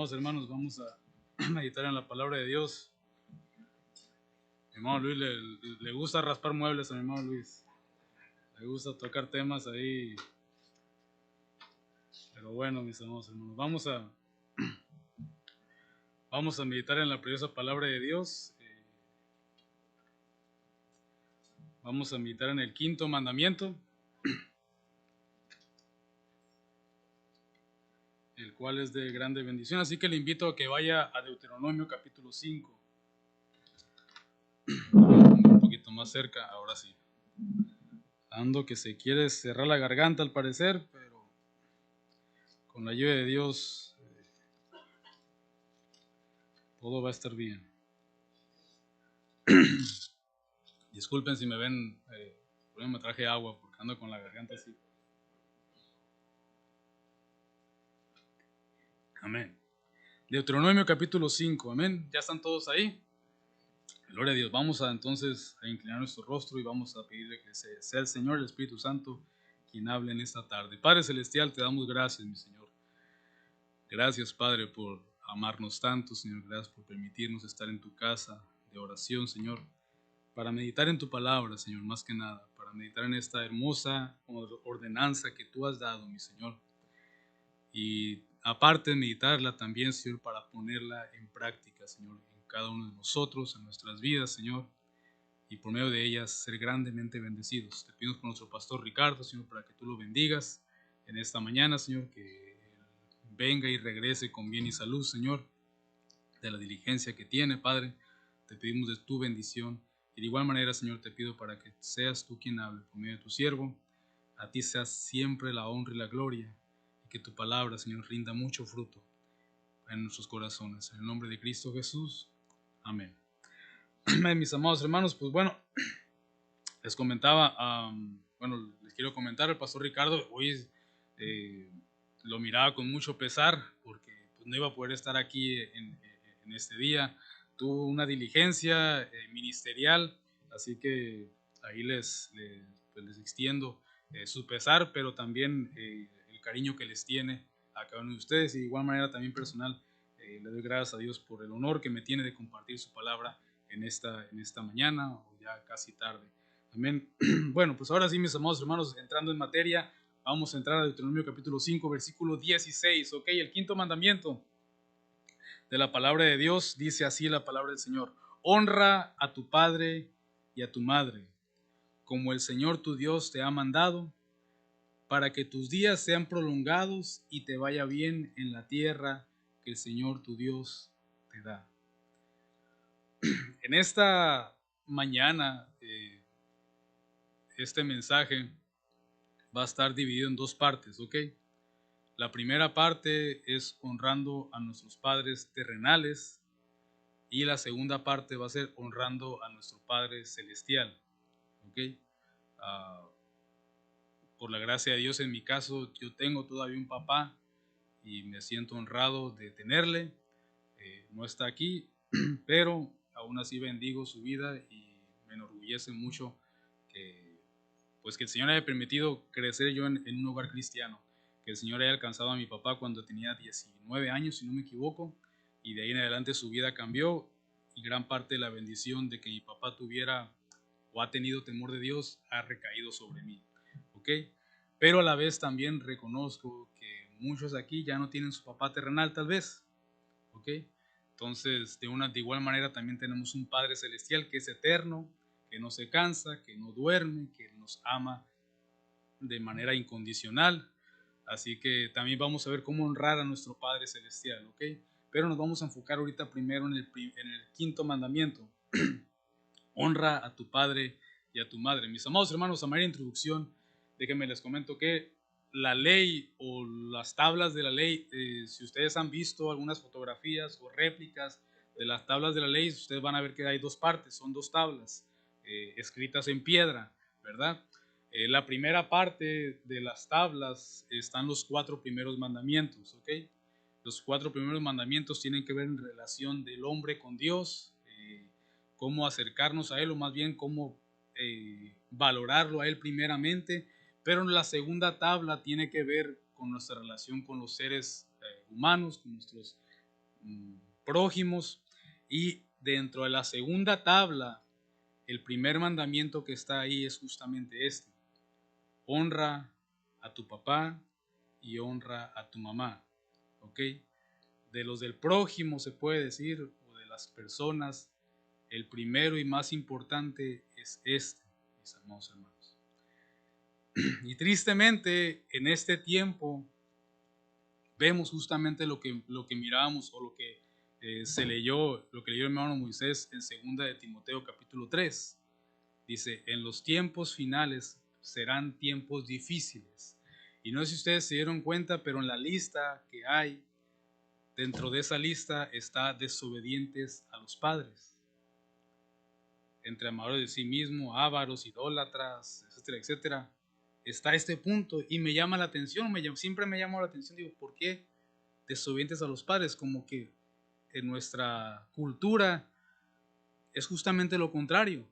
amados hermanos, vamos a meditar en la palabra de Dios. Mi hermano Luis le gusta raspar muebles a mi hermano Luis. Le gusta tocar temas ahí. Pero bueno, mis amados hermanos, vamos a meditar en la preciosa palabra de Dios. Vamos a meditar en el quinto mandamiento, el cual es de grande bendición. Así que le invito a que vaya a Deuteronomio capítulo 5. Un poquito más cerca, ahora sí. Ando que se quiere cerrar la garganta al parecer, pero con la ayuda de Dios todo va a estar bien. Disculpen si me ven, me traje agua porque ando con la garganta así. Amén. Deuteronomio capítulo 5, amén. ¿Ya están todos ahí? Gloria a Dios. Vamos a entonces a inclinar nuestro rostro y vamos a pedirle que sea el Señor, el Espíritu Santo, quien hable en esta tarde. Padre Celestial, te damos gracias, mi Señor. Gracias, Padre, por amarnos tanto, Señor. Gracias por permitirnos estar en tu casa de oración, Señor, para meditar en tu palabra, Señor, más que nada, para meditar en esta hermosa ordenanza que tú has dado, mi Señor. Y aparte de meditarla también, Señor, para ponerla en práctica, Señor, en cada uno de nosotros, en nuestras vidas, Señor, y por medio de ellas ser grandemente bendecidos. Te pedimos por nuestro pastor Ricardo, Señor, para que tú lo bendigas en esta mañana, Señor, que él venga y regrese con bien y salud, Señor, de la diligencia que tiene, Padre. Te pedimos de tu bendición. Y de igual manera, Señor, te pido para que seas tú quien hable por medio de tu siervo. A ti seas siempre la honra y la gloria, y que tu palabra, Señor, rinda mucho fruto en nuestros corazones. En el nombre de Cristo Jesús. Amén. Mis amados hermanos, pues bueno, les comentaba, les quiero comentar, el pastor Ricardo hoy lo miraba con mucho pesar porque pues, no iba a poder estar aquí en este día. Tuvo una diligencia ministerial, así que ahí pues les extiendo su pesar, pero también el cariño que les tiene a cada uno de ustedes, y de igual manera también personal, le doy gracias a Dios por el honor que me tiene de compartir su palabra en esta mañana, o ya casi tarde. Amén. Bueno, pues ahora sí, mis amados hermanos, entrando en materia, vamos a entrar a Deuteronomio capítulo 5, versículo 16. Ok, el quinto mandamiento de la palabra de Dios dice así la palabra del Señor: honra a tu padre y a tu madre, como el Señor tu Dios te ha mandado, para que tus días sean prolongados y te vaya bien en la tierra que el Señor tu Dios te da. En esta mañana, este mensaje va a estar dividido en dos partes, ¿ok? La primera parte es honrando a nuestros padres terrenales, y la segunda parte va a ser honrando a nuestro Padre Celestial, ¿ok? Uh, por la gracia de Dios, en mi caso, yo tengo todavía un papá y me siento honrado de tenerle. No está aquí, pero aún así bendigo su vida y me enorgullece mucho que el Señor haya permitido crecer yo en un hogar cristiano, que el Señor haya alcanzado a mi papá cuando tenía 19 años, si no me equivoco, y de ahí en adelante su vida cambió, y gran parte de la bendición de que mi papá tuviera o ha tenido temor de Dios ha recaído sobre mí, ¿ok? Pero a la vez también reconozco que muchos aquí ya no tienen su papá terrenal, tal vez, ¿ok? Entonces, de igual manera también tenemos un Padre Celestial que es eterno, que no se cansa, que no duerme, que nos ama de manera incondicional. Así que también vamos a ver cómo honrar a nuestro Padre Celestial, ¿ok? Pero nos vamos a enfocar ahorita primero en el quinto mandamiento. Honra a tu padre y a tu madre. Mis amados hermanos, a manera de introducción, déjenme les comento que la ley o las tablas de la ley, si ustedes han visto algunas fotografías o réplicas de las tablas de la ley, ustedes van a ver que hay dos partes, son dos tablas escritas en piedra, ¿verdad? La primera parte de las tablas están los 4 primeros mandamientos, ¿ok? Los 4 primeros mandamientos tienen que ver en relación del hombre con Dios, cómo acercarnos a Él, o más bien cómo valorarlo a Él primeramente, pero la segunda tabla tiene que ver con nuestra relación con los seres humanos, con nuestros prójimos. Y dentro de la segunda tabla, el primer mandamiento que está ahí es justamente este: honra a tu papá y honra a tu mamá. ¿Ok? De los del prójimo se puede decir, o de las personas, el primero y más importante es este, mis amados hermanos. Y tristemente, en este tiempo, vemos justamente lo que mirábamos, o lo que se leyó, lo que leyó el hermano Moisés en 2 de Timoteo capítulo 3. Dice: en los tiempos finales serán tiempos difíciles. Y no sé si ustedes se dieron cuenta, pero en la lista que hay, dentro de esa lista está desobedientes a los padres, entre amadores de sí mismo, ávaros, idólatras, etcétera, etcétera. Está este punto y me llama la atención, siempre me llama la atención, digo, ¿por qué desobedientes a los padres? Como que en nuestra cultura es justamente lo contrario.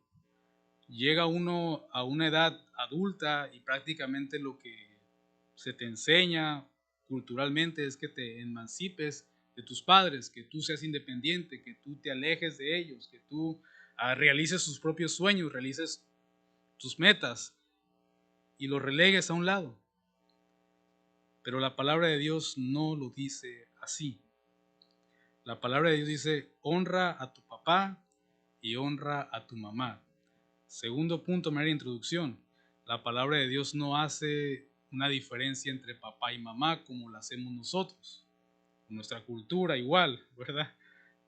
Llega uno a una edad adulta y prácticamente lo que se te enseña culturalmente es que te emancipes de tus padres, que tú seas independiente, que tú te alejes de ellos, que tú realices tus propios sueños, realices tus metas y los relegues a un lado. Pero la palabra de Dios no lo dice así. La palabra de Dios dice: honra a tu papá y honra a tu mamá. Segundo punto, manera de introducción: la palabra de Dios no hace una diferencia entre papá y mamá como la hacemos nosotros. Nuestra cultura igual, ¿verdad?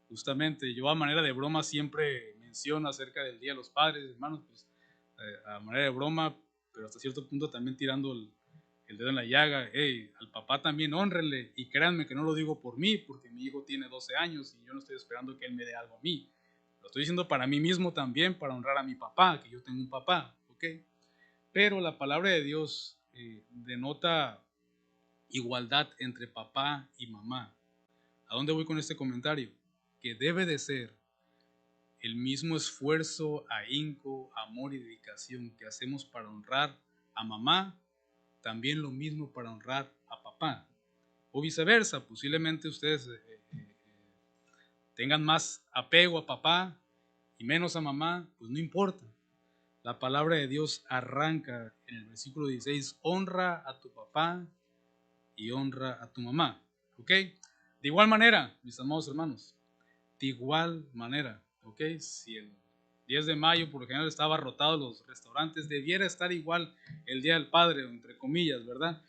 Justamente yo, a manera de broma, siempre menciono acerca del Día de los Padres, hermanos, pues a manera de broma, pero hasta cierto punto también tirando el dedo en la llaga. Hey, al papá también honrenle, y créanme que no lo digo por mí, porque mi hijo tiene 12 años y yo no estoy esperando que él me dé algo a mí. Lo estoy diciendo para mí mismo también, para honrar a mi papá, que yo tengo un papá, ¿ok? Pero la palabra de Dios denota igualdad entre papá y mamá. ¿A dónde voy con este comentario? Que debe de ser el mismo esfuerzo, ahínco, amor y dedicación que hacemos para honrar a mamá, también lo mismo para honrar a papá. O viceversa, posiblemente ustedes tengan más apego a papá y menos a mamá, pues no importa. La palabra de Dios arranca en el versículo 16: honra a tu papá y honra a tu mamá. ¿Ok? De igual manera, mis amados hermanos, de igual manera, ¿ok? Si el 10 de mayo por lo general estaba rotado los restaurantes, debiera estar igual el Día del Padre, entre comillas, ¿verdad?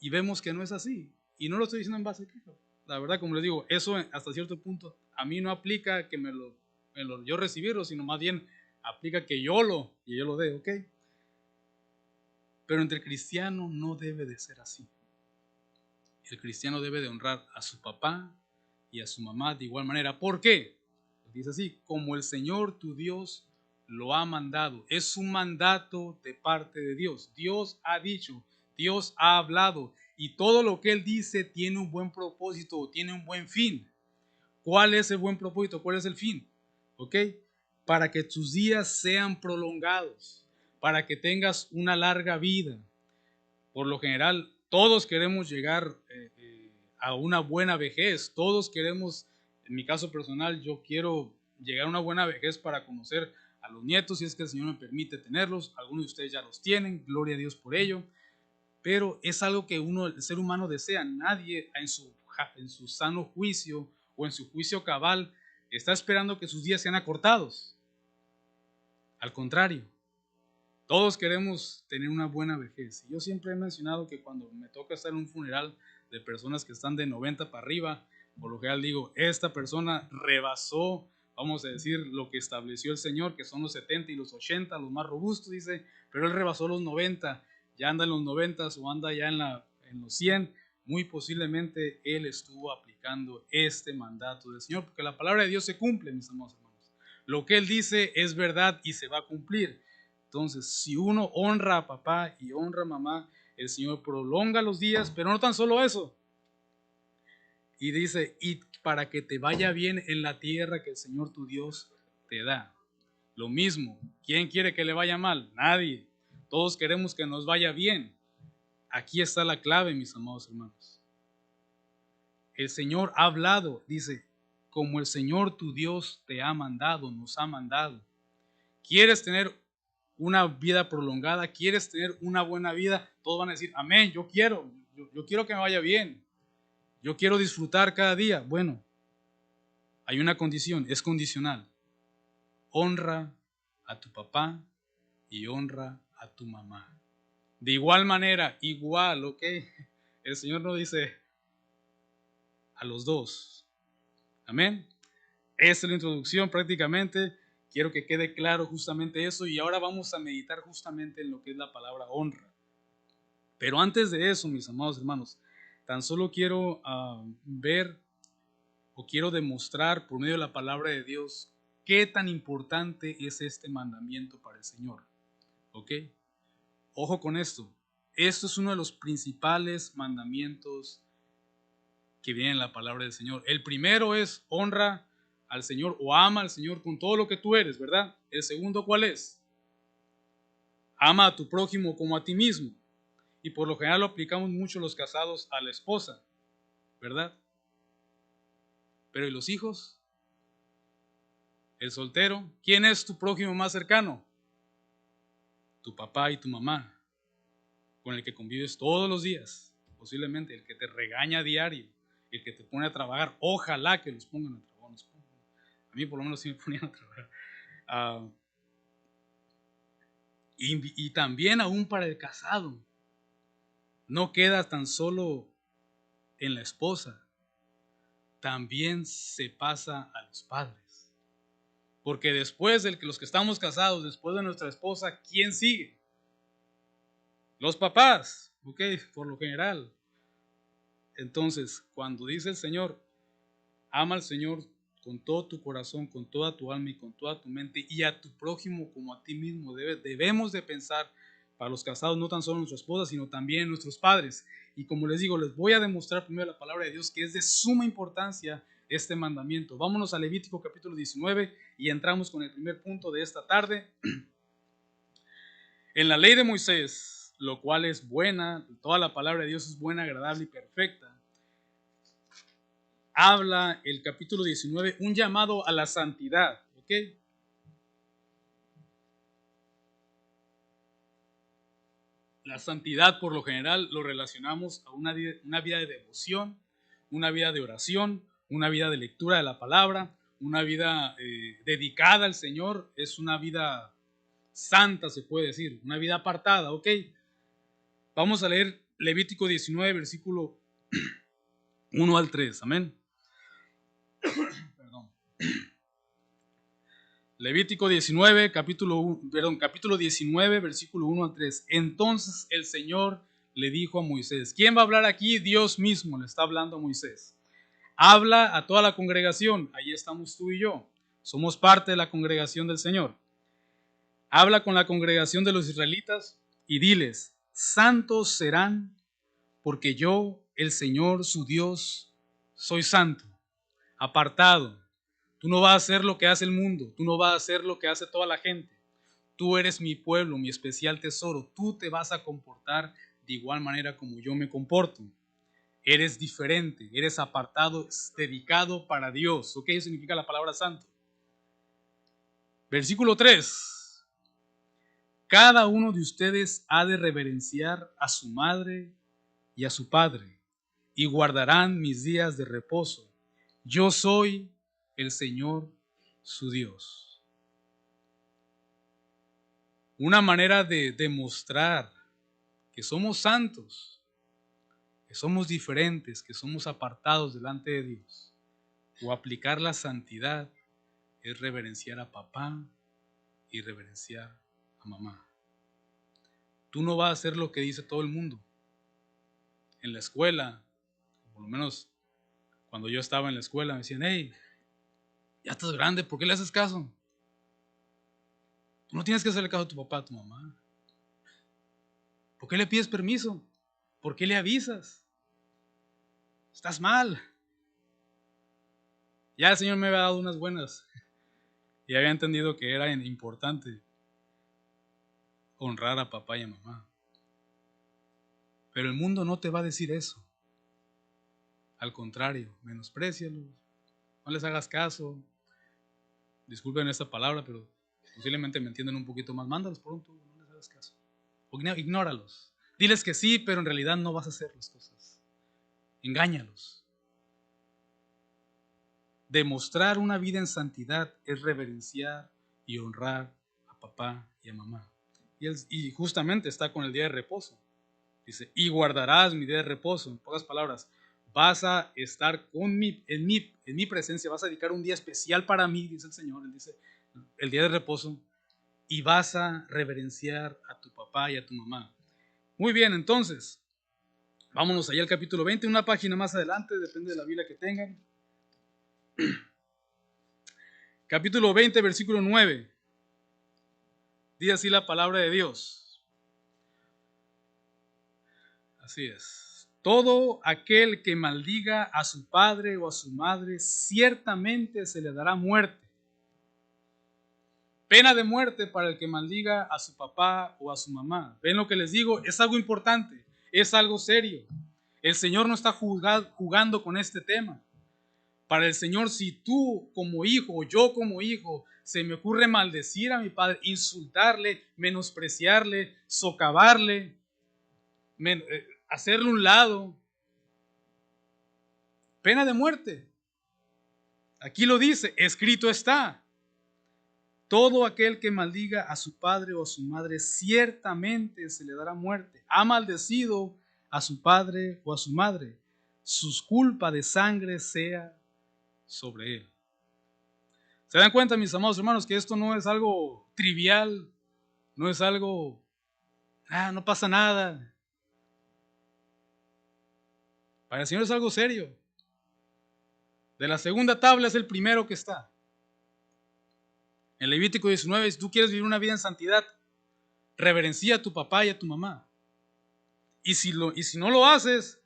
Y vemos que no es así. Y no lo estoy diciendo en base a queja. La verdad, como les digo, eso hasta cierto punto a mí no aplica que yo recibirlo, sino más bien aplica que yo lo dé, ¿ok? Pero entre cristianos no debe de ser así. El cristiano debe de honrar a su papá y a su mamá de igual manera. ¿Por qué? Dice así: como el Señor tu Dios lo ha mandado. Es un mandato de parte de Dios. Dios ha dicho, Dios ha hablado, y todo lo que Él dice tiene un buen propósito, tiene un buen fin. ¿Cuál es el buen propósito? ¿Cuál es el fin? ¿Ok? Para que tus días sean prolongados, para que tengas una larga vida. Por lo general, todos queremos llegar a una buena vejez. Todos queremos, en mi caso personal, yo quiero llegar a una buena vejez para conocer a los nietos, si es que el Señor me permite tenerlos. Algunos de ustedes ya los tienen, gloria a Dios por ello. Pero es algo que el ser humano desea. Nadie en su sano juicio o en su juicio cabal está esperando que sus días sean acortados. Al contrario, todos queremos tener una buena vejez. Yo siempre he mencionado que cuando me toca estar en un funeral de personas que están de 90 para arriba, por lo general digo: esta persona rebasó, vamos a decir, lo que estableció el Señor, que son los 70 y los 80, los más robustos, dice, pero él rebasó los 90, ya anda en los 90 o anda ya en los 100. Muy posiblemente él estuvo aplicando este mandato del Señor, porque la palabra de Dios se cumple, mis amados hermanos. Lo que él dice es verdad y se va a cumplir. Entonces, si uno honra a papá y honra a mamá, el Señor prolonga los días, pero no tan solo eso. Y dice: y para que te vaya bien en la tierra que el Señor tu Dios te da. Lo mismo, ¿quién quiere que le vaya mal? Nadie. Todos queremos que nos vaya bien. Aquí está la clave, mis amados hermanos. El Señor ha hablado, dice, como el Señor tu Dios te ha mandado, nos ha mandado. ¿Quieres tener una vida prolongada? ¿Quieres tener una buena vida? Todos van a decir, amén, yo quiero que me vaya bien. Yo quiero disfrutar cada día. Bueno, hay una condición, es condicional. Honra a tu papá y honra a tu mamá. De igual manera, igual, ¿ok? El Señor no dice a los dos. Amén. Esa es la introducción prácticamente. Quiero que quede claro justamente eso y ahora vamos a meditar justamente en lo que es la palabra honra. Pero antes de eso, mis amados hermanos, tan solo quiero ver o quiero demostrar por medio de la palabra de Dios qué tan importante es este mandamiento para el Señor. ¿Ok? Ojo con esto. Esto es uno de los principales mandamientos que viene en la palabra del Señor. El primero es honra al Señor o ama al Señor con todo lo que tú eres, ¿verdad? El segundo, ¿cuál es? Ama a tu prójimo como a ti mismo. Y por lo general lo aplicamos mucho los casados a la esposa, ¿verdad? Pero ¿y los hijos? El soltero. ¿Quién es tu prójimo más cercano? Tu papá y tu mamá, con el que convives todos los días, posiblemente el que te regaña a diario, el que te pone a trabajar. Ojalá que los pongan a trabajar. A mí por lo menos sí me ponían a trabajar. Y también aún para el casado, no queda tan solo en la esposa, también se pasa a los padres. Porque después de los que estamos casados, después de nuestra esposa, ¿quién sigue? Los papás, ok, por lo general. Entonces, cuando dice el Señor, ama al Señor con todo tu corazón, con toda tu alma y con toda tu mente, y a tu prójimo como a ti mismo, debemos de pensar para los casados, no tan solo en nuestra esposa, sino también en nuestros padres. Y como les digo, les voy a demostrar primero la palabra de Dios que es de suma importancia este mandamiento. Vámonos a Levítico capítulo 19 y entramos con el primer punto de esta tarde. En la ley de Moisés, lo cual es buena, toda la palabra de Dios es buena, agradable y perfecta, habla el capítulo 19 un llamado a la santidad, ¿ok? La santidad por lo general lo relacionamos a una vida de devoción, una vida de oración, una vida de lectura de la palabra, una vida dedicada al Señor, es una vida santa, se puede decir, una vida apartada, ¿ok? Vamos a leer Levítico 19, versículo 1 al 3, amén. Perdón. Levítico 19, capítulo 19, versículo 1 al 3. Entonces el Señor le dijo a Moisés, ¿quién va a hablar aquí? Dios mismo le está hablando a Moisés. Habla a toda la congregación, ahí estamos tú y yo, somos parte de la congregación del Señor. Habla con la congregación de los israelitas y diles, santos serán porque yo, el Señor, su Dios, soy santo, apartado. Tú no vas a hacer lo que hace el mundo, tú no vas a hacer lo que hace toda la gente. Tú eres mi pueblo, mi especial tesoro. Tú te vas a comportar de igual manera como yo me comporto. Eres diferente, eres apartado, dedicado para Dios. ¿Ok? Eso significa la palabra santo. Versículo 3. Cada uno de ustedes ha de reverenciar a su madre y a su padre, y guardarán mis días de reposo. Yo soy el Señor su Dios. Una manera de demostrar que somos santos, que somos diferentes, que somos apartados delante de Dios, o aplicar la santidad, es reverenciar a papá y reverenciar a mamá. Tú no vas a hacer lo que dice todo el mundo. En la escuela, por lo menos cuando yo estaba en la escuela, me decían, hey, ya estás grande, ¿por qué le haces caso? Tú no tienes que hacerle caso a tu papá, a tu mamá. ¿Por qué le pides permiso? ¿Por qué le avisas? Estás mal. Ya el Señor me había dado unas buenas y había entendido que era importante honrar a papá y a mamá. Pero el mundo no te va a decir eso. Al contrario, menosprécialos, no les hagas caso. Disculpen esta palabra, pero posiblemente me entiendan un poquito más. Mándalos por un tubo, no les hagas caso. O ignóralos. Diles que sí, pero en realidad no vas a hacer las cosas. Engáñalos. Demostrar una vida en santidad es reverenciar y honrar a papá y a mamá. Y justamente está con el día de reposo. Dice, y guardarás mi día de reposo. En pocas palabras, vas a estar en mi presencia, vas a dedicar un día especial para mí, dice el Señor. Él dice, el día de reposo, y vas a reverenciar a tu papá y a tu mamá. Muy bien, entonces, vámonos allá al capítulo 20, una página más adelante, depende de la Biblia que tengan. Capítulo 20, versículo 9. Dice así la palabra de Dios. Así es. Todo aquel que maldiga a su padre o a su madre, ciertamente se le dará muerte. Pena de muerte para el que maldiga a su papá o a su mamá. ¿Ven lo que les digo? Es algo importante, es algo serio. El Señor no está jugando con este tema. Para el Señor, si tú como hijo o yo como hijo se me ocurre maldecir a mi padre, insultarle, menospreciarle, socavarle, hacerle un lado, pena de muerte. Aquí lo dice, escrito está. Todo aquel que maldiga a su padre o a su madre, ciertamente se le dará muerte. Ha maldecido a su padre o a su madre. Su culpa de sangre sea sobre él. ¿Se dan cuenta, mis amados hermanos, que esto no es algo trivial? No es algo, no pasa nada. Para el Señor es algo serio. De la segunda tabla es el primero que está. En Levítico 19, si tú quieres vivir una vida en santidad, reverencia a tu papá y a tu mamá. Y si no lo haces,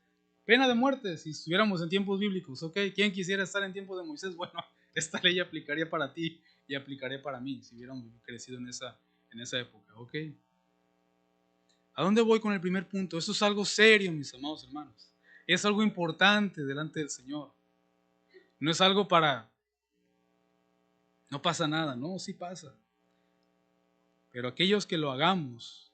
pena de muerte, si estuviéramos en tiempos bíblicos, ¿ok? ¿Quién quisiera estar en tiempos de Moisés? Bueno, esta ley aplicaría para ti y aplicaría para mí, si hubiéramos crecido en esa época, ¿ok? ¿A dónde voy con el primer punto? Esto es algo serio, mis amados hermanos. Es algo importante delante del Señor. No es algo para, no pasa nada, no, sí pasa. Pero aquellos que lo hagamos,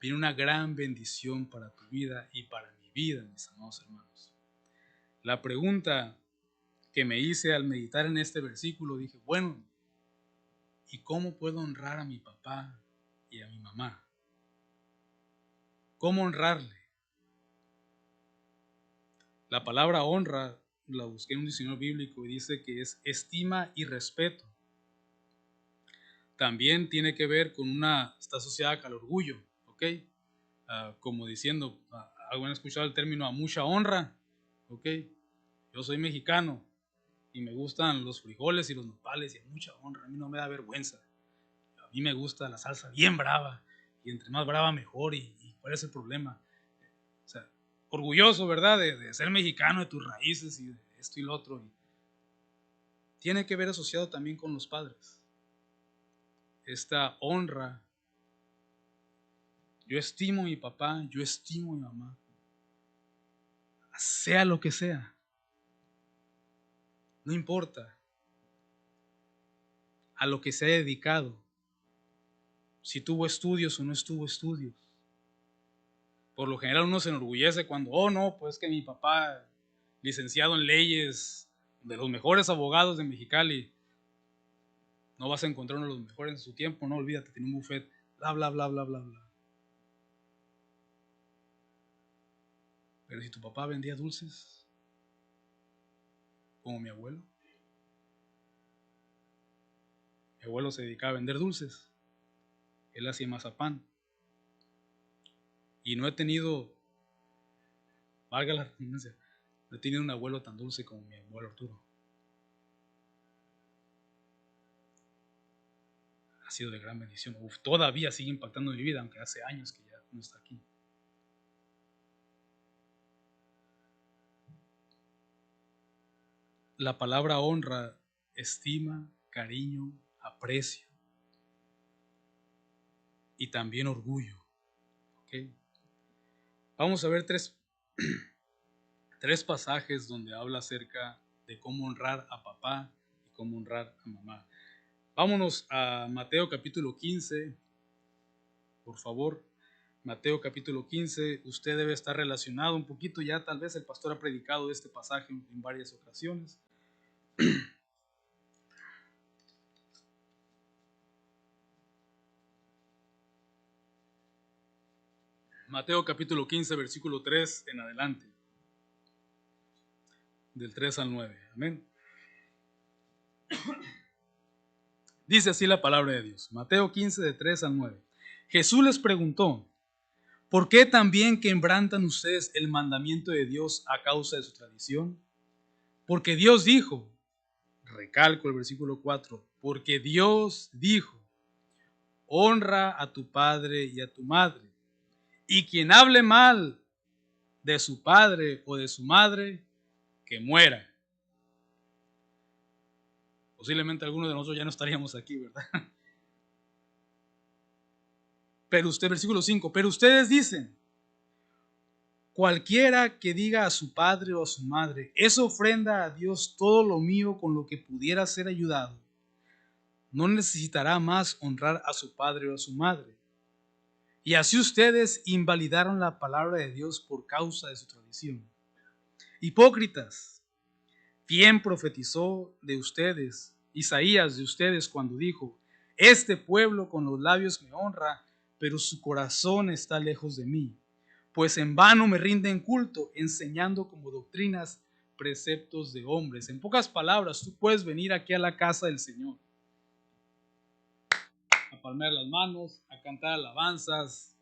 viene una gran bendición para tu vida y para mi vida, mis amados hermanos. La pregunta que me hice al meditar en este versículo, dije, bueno, ¿y cómo puedo honrar a mi papá y a mi mamá? ¿Cómo honrarle? La palabra honra la busqué en un diccionario bíblico y dice que es estima y respeto. También tiene que ver con está asociada al orgullo, ¿ok? Como diciendo, ¿alguien ha escuchado el término a mucha honra? ¿Ok? Yo soy mexicano y me gustan los frijoles y los nopales y a mucha honra, a mí no me da vergüenza. A mí me gusta la salsa bien brava y entre más brava mejor y ¿cuál es el problema? O sea, orgulloso, ¿verdad? De ser mexicano, de tus raíces y de esto y lo otro. Y tiene que ver asociado también con los padres. Esta honra. Yo estimo a mi papá, yo estimo a mi mamá. Sea lo que sea. No importa a lo que se ha dedicado. Si tuvo estudios o no tuvo estudios. Por lo general uno se enorgullece cuando, oh no, pues que mi papá, licenciado en leyes, de los mejores abogados de Mexicali, no vas a encontrar uno de los mejores en su tiempo, no olvídate, tiene un buffet, bla, bla, bla, bla, bla, bla. Pero si tu papá vendía dulces, como mi abuelo se dedicaba a vender dulces, él hacía mazapán. Y no he tenido, valga la redundancia, no he tenido un abuelo tan dulce como mi abuelo Arturo. Ha sido de gran bendición. Todavía sigue impactando mi vida, aunque hace años que ya no está aquí. La palabra honra, estima, cariño, aprecio y también orgullo. ¿Okay? Vamos a ver 3 pasajes donde habla acerca de cómo honrar a papá y cómo honrar a mamá. Vámonos a Mateo capítulo 15, por favor. Mateo capítulo 15, usted debe estar relacionado un poquito, ya tal vez el pastor ha predicado este pasaje en varias ocasiones. Mateo capítulo 15, versículo 3 en adelante, del 3 al 9. Amén. Dice así la palabra de Dios. Mateo 15, de 3 al 9. Jesús les preguntó: ¿por qué también quebrantan ustedes el mandamiento de Dios a causa de su tradición? Porque Dios dijo, recalco el versículo 4, porque Dios dijo, honra a tu padre y a tu madre, y quien hable mal de su padre o de su madre, que muera. Posiblemente algunos de nosotros ya no estaríamos aquí, ¿verdad? Pero usted, versículo 5, pero ustedes dicen, cualquiera que diga a su padre o a su madre, es ofrenda a Dios todo lo mío con lo que pudiera ser ayudado, no necesitará más honrar a su padre o a su madre. Y así ustedes invalidaron la palabra de Dios por causa de su tradición. Hipócritas, bien profetizó de ustedes Isaías de ustedes cuando dijo, este pueblo con los labios me honra, pero su corazón está lejos de mí, pues en vano me rinden culto, enseñando como doctrinas preceptos de hombres. En pocas palabras, tú puedes venir aquí a la casa del Señor a palmear las manos, a cantar alabanzas,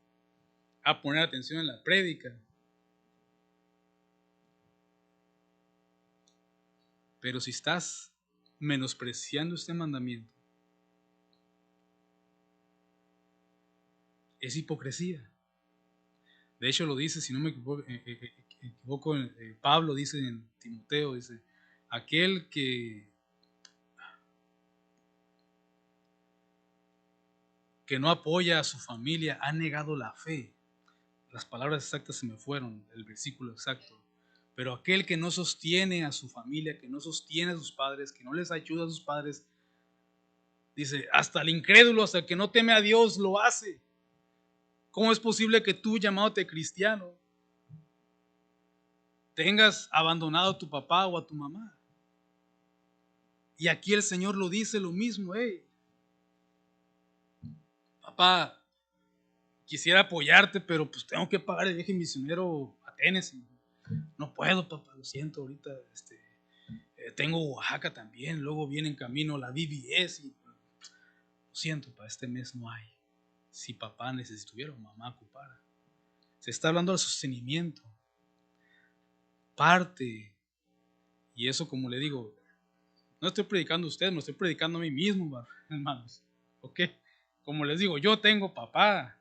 a poner atención en la prédica. Pero si estás menospreciando este mandamiento, es hipocresía. De hecho lo dice, si no me equivoco, Pablo dice en Timoteo, dice, aquel que no apoya a su familia ha negado la fe. Las palabras exactas se me fueron, el versículo exacto. Pero aquel que no sostiene a su familia, que no sostiene a sus padres, que no les ayuda a sus padres, dice, hasta el incrédulo, hasta el que no teme a Dios, lo hace. ¿Cómo es posible que tú, llamándote cristiano, tengas abandonado a tu papá o a tu mamá? Y aquí el Señor lo dice lo mismo, hey, papá, quisiera apoyarte, pero pues tengo que pagar el viaje misionero a Tennessee. No puedo, papá, lo siento, ahorita tengo Oaxaca también, luego viene en camino la BBS y lo siento, para este mes no hay. Si papá necesitara o mamá ocupara. Se está hablando del sostenimiento. Parte, y eso como le digo, no estoy predicando a ustedes, me estoy predicando a mí mismo, hermanos. ¿Ok? Como les digo, yo tengo papá.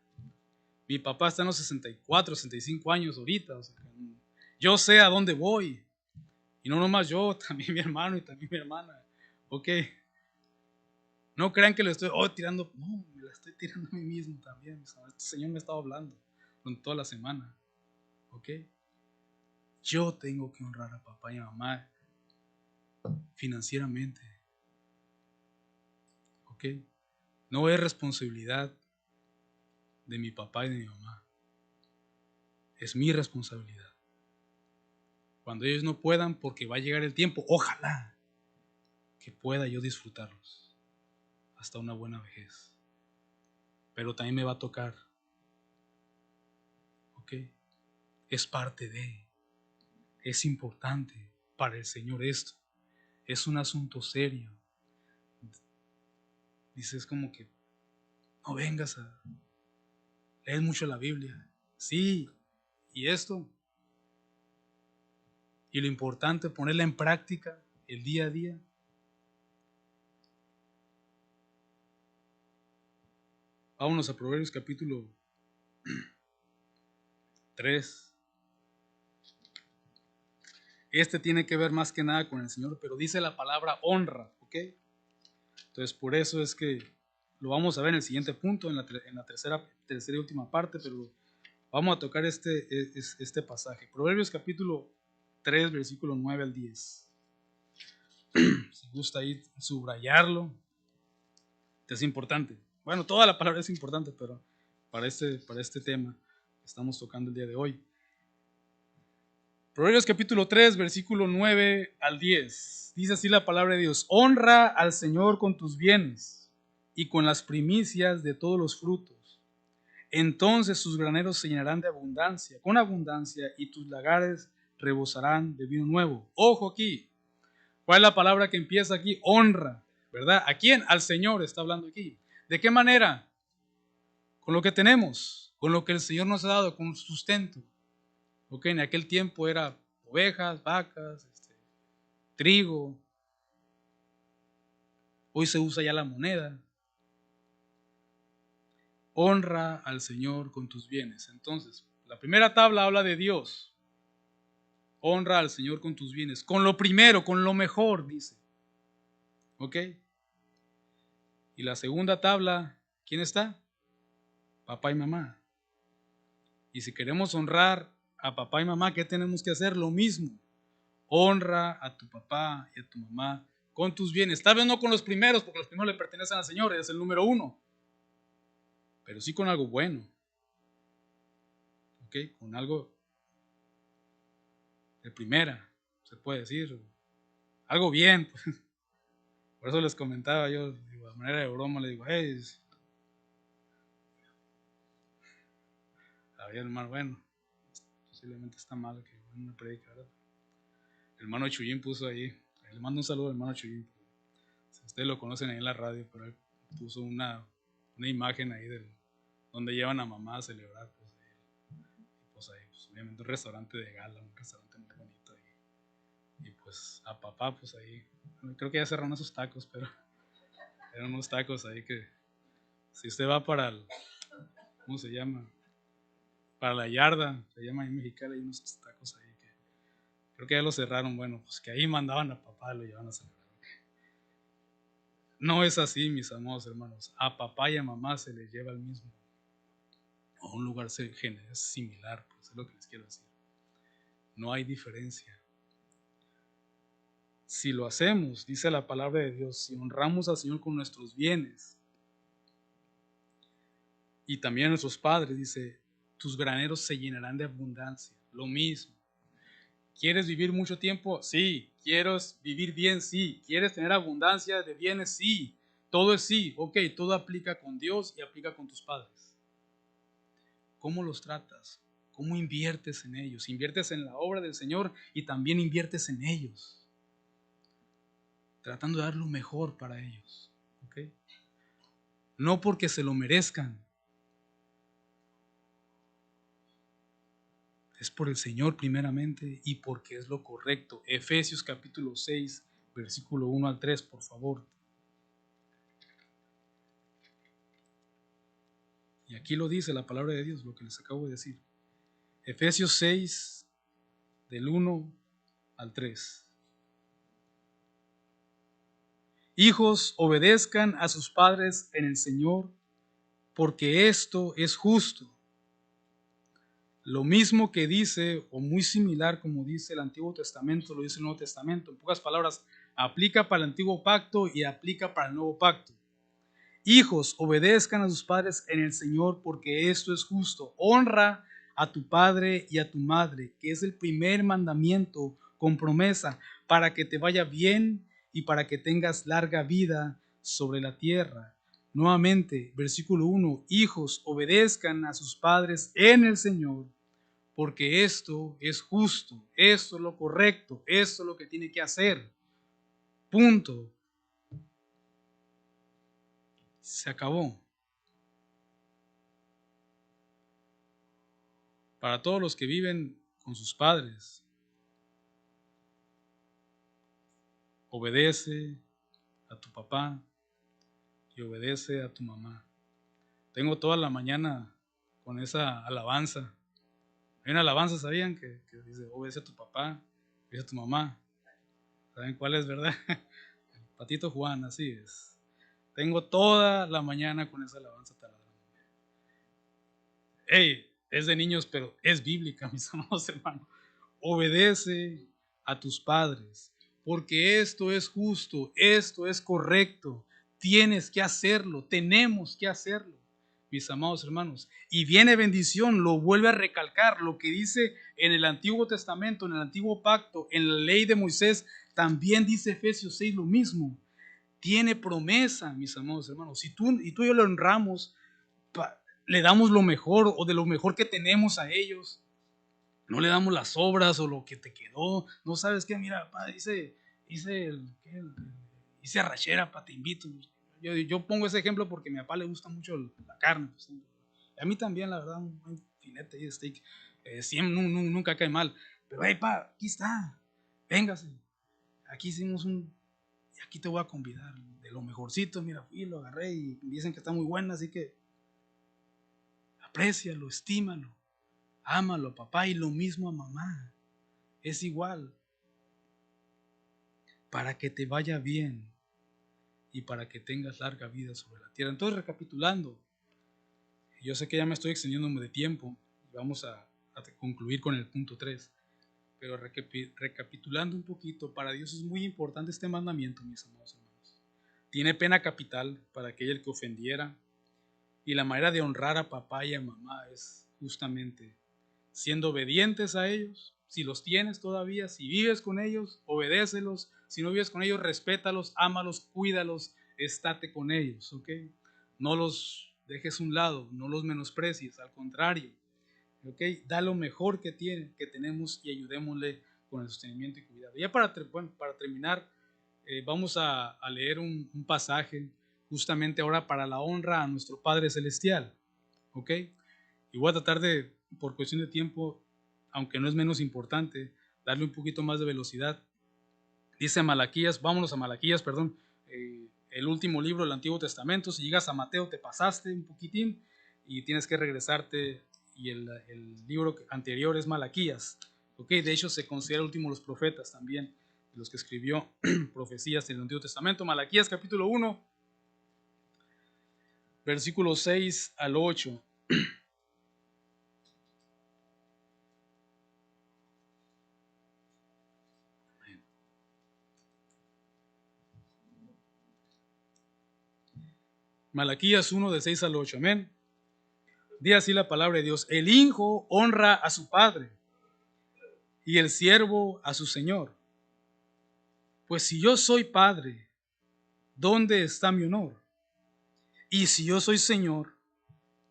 Mi papá está en los 64, 65 años ahorita. O sea, yo sé a dónde voy. Y no nomás yo, también mi hermano y también mi hermana. ¿Ok? No crean que le estoy tirando. No, me la estoy tirando a mí mismo también. O sea, este Señor me ha estado hablando durante toda la semana. ¿Ok? Yo tengo que honrar a papá y a mamá financieramente. ¿Ok? No es responsabilidad de mi papá y de mi mamá. Es mi responsabilidad. Cuando ellos no puedan, porque va a llegar el tiempo, ojalá que pueda yo disfrutarlos hasta una buena vejez. Pero también me va a tocar. ¿Ok? Es parte de, es importante para el Señor esto. Es un asunto serio. Dice, es como que no vengas a leer mucho la Biblia. Sí, y esto. Y lo importante, ponerla en práctica el día a día. Vámonos a Proverbios capítulo 3. Este tiene que ver más que nada con el Señor, pero dice la palabra honra, ¿ok? Entonces, por eso es que lo vamos a ver en el siguiente punto, en la tercera y última parte, pero vamos a tocar este pasaje. Proverbios capítulo 3, versículo 9 al 10. Si gusta ahí subrayarlo, es importante. Bueno, toda la palabra es importante, pero para este tema que estamos tocando el día de hoy. Proverbios capítulo 3, versículo 9 al 10. Dice así la palabra de Dios: honra al Señor con tus bienes y con las primicias de todos los frutos. Entonces sus graneros se llenarán de abundancia, con abundancia, y tus lagares rebosarán de vino nuevo. Ojo aquí. ¿Cuál es la palabra que empieza aquí? Honra, ¿verdad? ¿A quién? Al Señor está hablando aquí. ¿De qué manera? Con lo que tenemos, con lo que el Señor nos ha dado, con sustento. Ok, en aquel tiempo era ovejas, vacas, trigo. Hoy se usa ya la moneda. Honra al Señor con tus bienes. Entonces, la primera tabla habla de Dios. Honra al Señor con tus bienes. Con lo primero, con lo mejor, dice. ¿Ok? Y la segunda tabla, ¿quién está? Papá y mamá. Y si queremos honrar a papá y mamá, ¿qué tenemos que hacer? Lo mismo. Honra a tu papá y a tu mamá con tus bienes. Tal vez no con los primeros, porque los primeros le pertenecen al Señor, es el número 1. Pero sí con algo bueno. ¿Ok? Con algo de primera, se puede decir. Algo bien. Por eso les comentaba yo, digo, de manera de broma, le digo, hey, había hermano, bueno, posiblemente está mal que una predica, ¿verdad? El hermano Chuyín puso ahí, le mando un saludo al hermano Chuyín. Si ustedes lo conocen ahí en la radio, pero él puso una imagen ahí donde llevan a mamá a celebrar, pues ahí, pues obviamente un restaurante de gala, un restaurante muy bonito, y pues a papá, pues ahí, creo que ya cerraron esos tacos, pero eran unos tacos ahí que, si usted va para el, ¿cómo se llama? Para la yarda, se llama ahí en Mexicali, hay unos tacos ahí que creo que ya lo cerraron. Bueno, pues que ahí mandaban a papá y lo llevaban a celebrar. No es así, mis amados hermanos. A papá y a mamá se les lleva al mismo, a un lugar similar, pues es lo que les quiero decir. No hay diferencia. Si lo hacemos, dice la palabra de Dios, si honramos al Señor con nuestros bienes y también a nuestros padres, dice, tus graneros se llenarán de abundancia. Lo mismo. ¿Quieres vivir mucho tiempo? Sí. ¿Quieres vivir bien? Sí. ¿Quieres tener abundancia de bienes? Sí. Todo es sí. Ok, todo aplica con Dios y aplica con tus padres. ¿Cómo los tratas? ¿Cómo inviertes en ellos? Inviertes en la obra del Señor y también inviertes en ellos, tratando de dar lo mejor para ellos. ¿Ok? No porque se lo merezcan, es por el Señor primeramente y porque es lo correcto. Efesios capítulo 6, versículo 1 al 3, por favor. Y aquí lo dice la palabra de Dios, lo que les acabo de decir. Efesios 6, del 1 al 3. Hijos, obedezcan a sus padres en el Señor, porque esto es justo. Lo mismo que dice, o muy similar como dice el Antiguo Testamento, lo dice el Nuevo Testamento. En pocas palabras, aplica para el Antiguo Pacto y aplica para el Nuevo Pacto. Hijos, obedezcan a sus padres en el Señor, porque esto es justo. Honra a tu padre y a tu madre, que es el primer mandamiento con promesa, para que te vaya bien y para que tengas larga vida sobre la tierra. Nuevamente, versículo 1, hijos, obedezcan a sus padres en el Señor, porque esto es justo, esto es lo correcto, esto es lo que tiene que hacer. Punto. Se acabó. Para todos los que viven con sus padres, obedece a tu papá y obedece a tu mamá. Tengo toda la mañana con esa alabanza. Hay una alabanza, ¿sabían? Que dice, obedece a tu papá, obedece a tu mamá. ¿Saben cuál es, verdad? El Patito Juan, así es. Tengo toda la mañana con esa alabanza taladrando. Hey, es de niños, pero es bíblica, mis amados hermanos. Obedece a tus padres, porque esto es justo, esto es correcto, tienes que hacerlo, tenemos que hacerlo, mis amados hermanos. Y viene bendición, lo vuelve a recalcar, lo que dice en el Antiguo Testamento, en el Antiguo Pacto, en la ley de Moisés, también dice Efesios 6 lo mismo. Tiene promesa, mis amados hermanos. Si tú y yo lo honramos, le damos lo mejor o de lo mejor que tenemos a ellos. No le damos las obras o lo que te quedó. No sabes qué, mira, pa, hice arrachera, pa, te invito. Yo pongo ese ejemplo porque a mi papá le gusta mucho la carne. Pues, a mí también, la verdad, un buen filete de steak. Nunca cae mal. Pero, hey, pa, aquí está. Véngase. Aquí hicimos y aquí te voy a convidar de lo mejorcito. Mira, fui, lo agarré y dicen que está muy buena, así que aprécialo, estímalo, ámalo a papá y lo mismo a mamá. Es igual. Para que te vaya bien y para que tengas larga vida sobre la tierra. Entonces, recapitulando, yo sé que ya me estoy extendiéndome de tiempo y vamos a concluir con el punto 3. Pero recapitulando un poquito, para Dios es muy importante este mandamiento, mis amados hermanos. Tiene pena capital para aquel que ofendiera, y la manera de honrar a papá y a mamá es justamente siendo obedientes a ellos. Si los tienes todavía, si vives con ellos, obedécelos. Si no vives con ellos, respétalos, ámalos, cuídalos, estate con ellos, ¿ok? No los dejes a un lado, no los menosprecies, al contrario, ¿ok? Da lo mejor que tenemos y ayudémosle con el sostenimiento y cuidado. Ya para terminar, vamos a leer un pasaje justamente ahora para la honra a nuestro Padre Celestial, ¿ok? Y voy a tratar de, por cuestión de tiempo, aunque no es menos importante, darle un poquito más de velocidad. Dice Malaquías, vámonos a Malaquías, perdón, el último libro del Antiguo Testamento. Si llegas a Mateo te pasaste un poquitín y tienes que regresarte, y el libro anterior es Malaquías. Okay, de hecho se considera el último de los profetas también, de los que escribió profecías en el Antiguo Testamento. Malaquías capítulo 1, versículos 6 al 8. Malaquías 1 de 6 al 8, amén. Dice así la palabra de Dios: el hijo honra a su padre y el siervo a su señor. Pues si yo soy padre, ¿dónde está mi honor? Y si yo soy señor,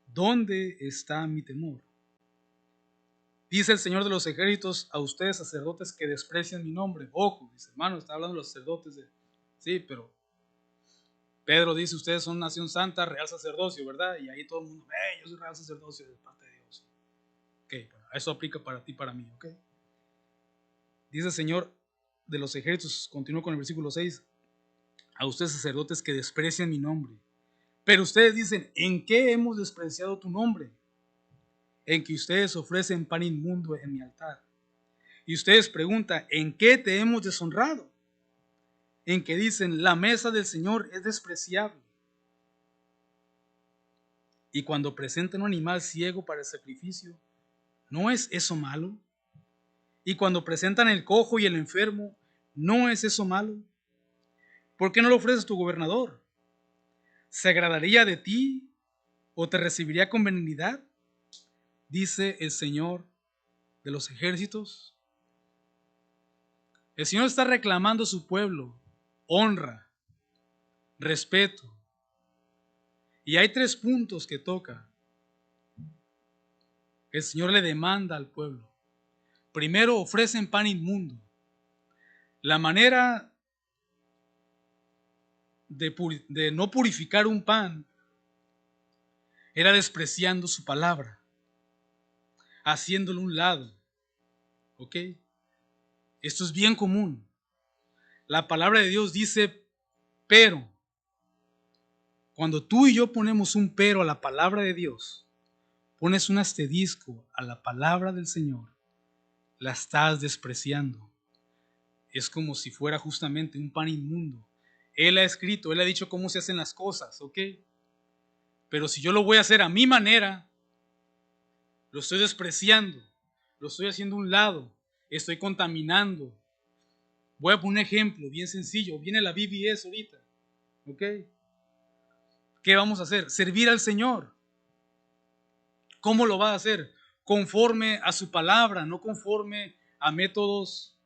¿dónde está mi temor? Dice el Señor de los ejércitos a ustedes, sacerdotes, que desprecian mi nombre. Ojo, dice, hermano, está hablando de los sacerdotes. Sí, pero Pedro dice, ustedes son nación santa, real sacerdocio, ¿verdad? Y ahí todo el mundo, yo soy real sacerdocio de parte de Dios. Ok, eso aplica para ti, para mí, ok. Dice el Señor de los ejércitos, continúo con el versículo 6, a ustedes sacerdotes que desprecian mi nombre. Pero ustedes dicen, ¿en qué hemos despreciado tu nombre? En que ustedes ofrecen pan inmundo en mi altar. Y ustedes preguntan, ¿en qué te hemos deshonrado? En que dicen, la mesa del Señor es despreciable. Y cuando presentan un animal ciego para el sacrificio, ¿no es eso malo? Y cuando presentan el cojo y el enfermo, ¿no es eso malo? ¿Por qué no lo ofreces a tu gobernador? ¿Se agradaría de ti o te recibiría con benignidad? Dice el Señor de los ejércitos. El Señor está reclamando a su pueblo honra, respeto. Y hay 3 puntos que toca. El Señor le demanda al pueblo. Primero, ofrecen pan inmundo. La manera de no purificar un pan era despreciando su palabra, haciéndolo a un lado. ¿Ok? Esto es bien común. La palabra de Dios dice, pero. Cuando tú y yo ponemos un pero a la palabra de Dios, pones un asterisco a la palabra del Señor, la estás despreciando. Es como si fuera justamente un pan inmundo. Él ha escrito, Él ha dicho cómo se hacen las cosas, ¿ok? Pero si yo lo voy a hacer a mi manera, lo estoy despreciando, lo estoy haciendo a un lado, estoy contaminando Voy a poner un ejemplo bien sencillo. Viene la VBS ahorita. ¿Ok? ¿Qué vamos a hacer? Servir al Señor. ¿Cómo lo va a hacer? Conforme a su palabra, no conforme a métodos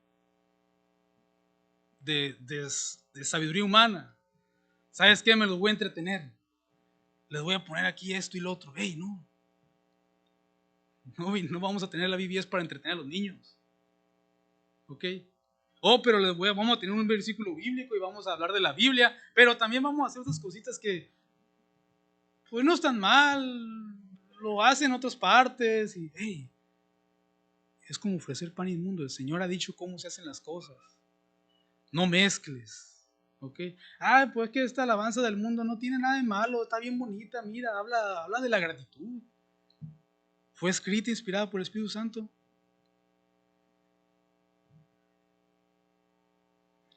de sabiduría humana. ¿Sabes qué? Me los voy a entretener. Les voy a poner aquí esto y lo otro. ¡Ey, no! No vamos a tener la VBS para entretener a los niños. ¿Ok? Oh, pero vamos a tener un versículo bíblico y vamos a hablar de la Biblia, pero también vamos a hacer otras cositas que pues no están mal, lo hacen en otras partes y hey, es como ofrecer pan inmundo. El Señor ha dicho cómo se hacen las cosas. No mezcles. ¿Ok? Ah, pues que esta alabanza del mundo no tiene nada de malo, está bien bonita, mira, habla de la gratitud. Fue escrita, inspirada por el Espíritu Santo.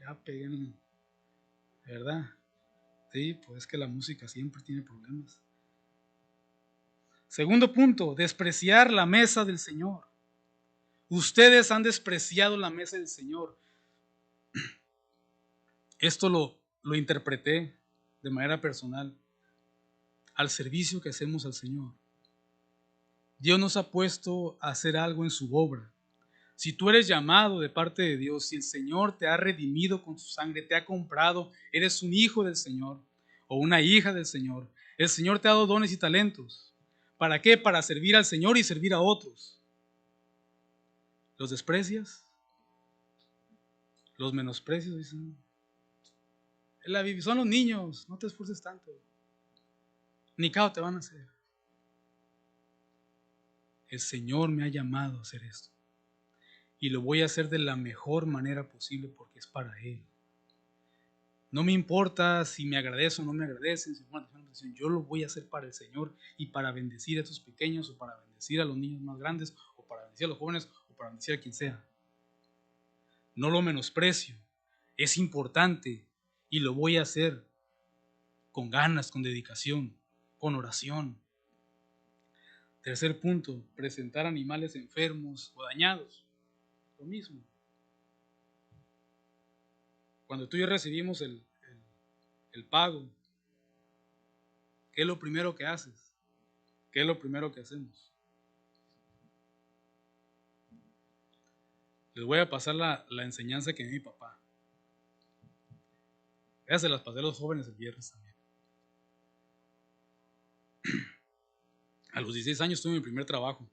Ya peguen, ¿verdad? Sí, pues es que la música siempre tiene problemas. Segundo punto, despreciar la mesa del Señor. Ustedes han despreciado la mesa del Señor. Esto lo interpreté de manera personal al servicio que hacemos al Señor. Dios nos ha puesto a hacer algo en su obra. Si tú eres llamado de parte de Dios, si el Señor te ha redimido con su sangre, te ha comprado, eres un hijo del Señor o una hija del Señor, el Señor te ha dado dones y talentos. ¿Para qué? Para servir al Señor y servir a otros. ¿Los desprecias? ¿Los menosprecios? Dicen. Son los niños, no te esfuerces tanto. Ni cao te van a hacer. El Señor me ha llamado a hacer esto. Y lo voy a hacer de la mejor manera posible porque es para Él. No me importa si me agradecen o no me agradecen, yo lo voy a hacer para el Señor y para bendecir a estos pequeños o para bendecir a los niños más grandes o para bendecir a los jóvenes o para bendecir a quien sea. No lo menosprecio, es importante y lo voy a hacer con ganas, con dedicación, con oración. Tercer punto, presentar animales enfermos o dañados. Lo mismo. Cuando tú y yo recibimos el pago, ¿qué es lo primero que haces? ¿Qué es lo primero que hacemos? Les voy a pasar la enseñanza que me dio mi papá. Ya se las pasé a los jóvenes el viernes también. A los 16 años tuve mi primer trabajo.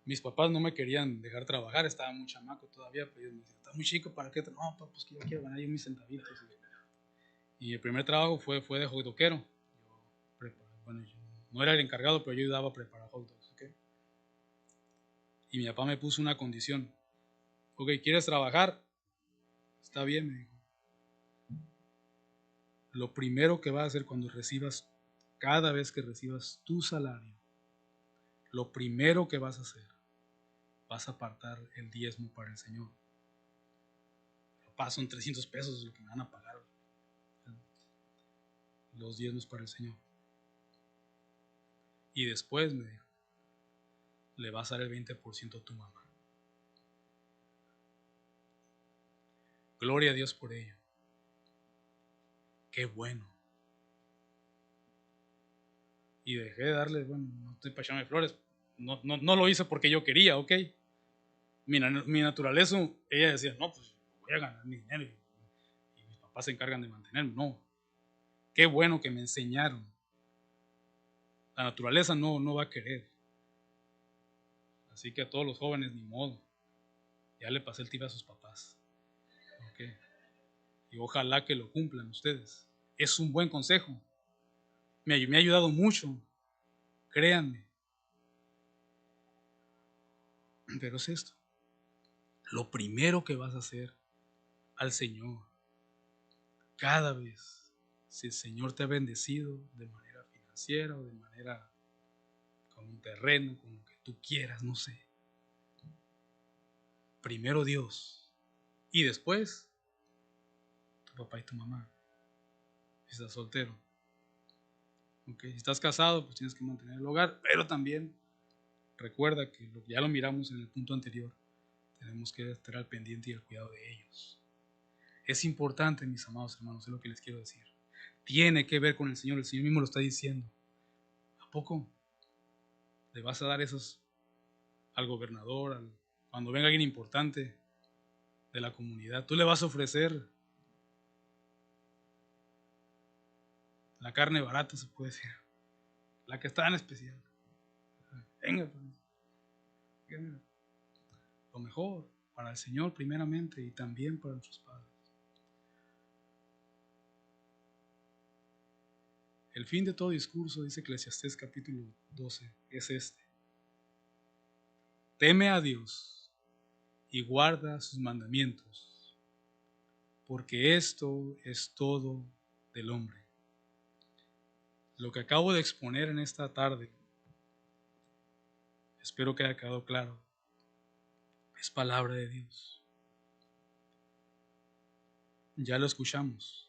Mis papás no me querían dejar trabajar, estaba muy chamaco todavía, pero ellos me decían, estás muy chico, ¿para qué? No, papá, pues que yo quiero ganar yo mis centavitos. Y el primer trabajo fue de hot doguero. Bueno, yo no era el encargado, pero yo ayudaba a preparar hot dogs. ¿Okay? Y mi papá me puso una condición. Ok, ¿quieres trabajar? Está bien, me dijo. Lo primero que vas a hacer cuando recibas, cada vez que recibas tu salario, lo primero que vas a hacer, vas a apartar el diezmo para el Señor. Papá, son 300 pesos lo que me van a pagar. Los diezmos para el Señor. Y después me dijo, le vas a dar el 20% a tu mamá. Gloria a Dios por ello. Qué bueno. Y dejé de darle, bueno, no estoy para echarme flores. No lo hice porque yo quería, ¿ok? Mi naturaleza, ella decía, no, pues voy a ganar mi dinero y mis papás se encargan de mantenerme. No. Qué bueno que me enseñaron. La naturaleza no va a querer. Así que a todos los jóvenes, ni modo. Ya le pasé el tip a sus papás. ¿Ok? Y ojalá que lo cumplan ustedes. Es un buen consejo. Me ha ayudado mucho. Créanme. Pero es esto. Lo primero que vas a hacer al Señor, cada vez, si el Señor te ha bendecido de manera financiera o de manera con un terreno, con lo que tú quieras, no sé. Primero Dios y después tu papá y tu mamá. Si estás soltero. Okay. Si estás casado, pues tienes que mantener el hogar, pero también recuerda que ya lo miramos en el punto anterior. tenemos que estar al pendiente y al cuidado de ellos. Es importante, mis amados hermanos, es lo que les quiero decir. Tiene que ver con el Señor mismo lo está diciendo. ¿A poco le vas a dar esos al gobernador, cuando venga alguien importante de la comunidad? Tú le vas a ofrecer la carne barata, se puede decir, la que está en especial. Venga, venga. Lo mejor para el Señor primeramente y también para nuestros padres. El fin de todo discurso, dice Eclesiastés capítulo 12, es este: teme a Dios y guarda sus mandamientos, porque esto es todo del hombre. Lo que acabo de exponer en esta tarde, espero que haya quedado claro, es palabra de Dios. Ya lo escuchamos.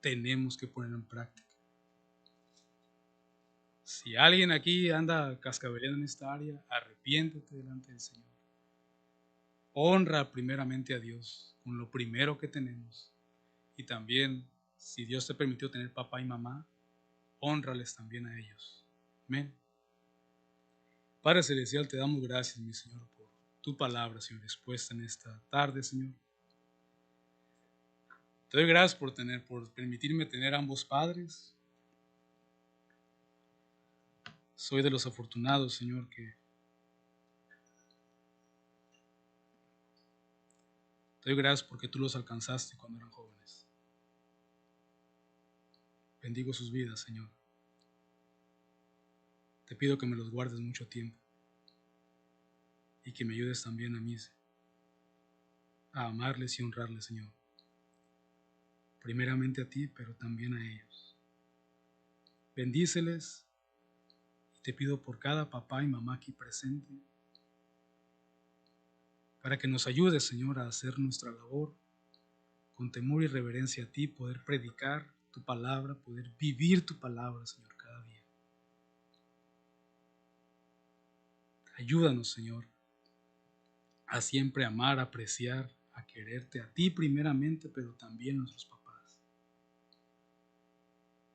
Tenemos que ponerlo en práctica. Si alguien aquí anda cascabeleando en esta área, arrepiéntete delante del Señor. Honra primeramente a Dios con lo primero que tenemos. Y también, si Dios te permitió tener papá y mamá, hónrales también a ellos. Amén. Padre Celestial, te damos gracias, mi Señor, por tu palabra, Señor, expuesta en esta tarde, Señor. Te doy gracias por permitirme tener ambos padres. Soy de los afortunados, Señor, que te doy gracias porque tú los alcanzaste cuando eran jóvenes. Bendigo sus vidas, Señor. Te pido que me los guardes mucho tiempo y que me ayudes también a mí a amarles y honrarles, Señor. Primeramente a ti, pero también a ellos. Bendíceles y te pido por cada papá y mamá aquí presente, para que nos ayudes, Señor, a hacer nuestra labor con temor y reverencia a ti, poder predicar tu palabra, poder vivir tu palabra, Señor, cada día. Ayúdanos, Señor, a siempre amar, apreciar, a quererte a ti primeramente, pero también a nuestros papás.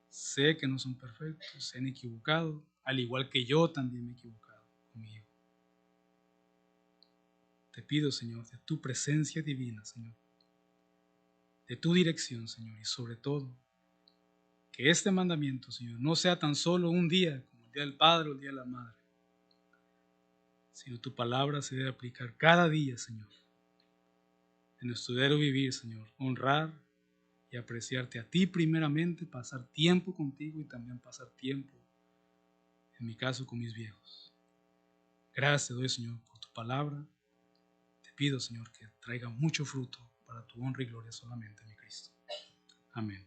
Sé que no son perfectos, se han equivocado, al igual que yo también me he equivocado conmigo. Te pido, Señor, de tu presencia divina, Señor, de tu dirección, Señor, y sobre todo, que este mandamiento, Señor, no sea tan solo un día, como el día del Padre o el día de la Madre, sino tu palabra se debe aplicar cada día, Señor, en nuestro diario vivir, Señor, honrar y apreciarte a ti primeramente, pasar tiempo contigo y también pasar tiempo, en mi caso, con mis viejos. Gracias te doy, Señor, por tu palabra. Te pido, Señor, que traiga mucho fruto para tu honra y gloria solamente, mi Cristo. Amén.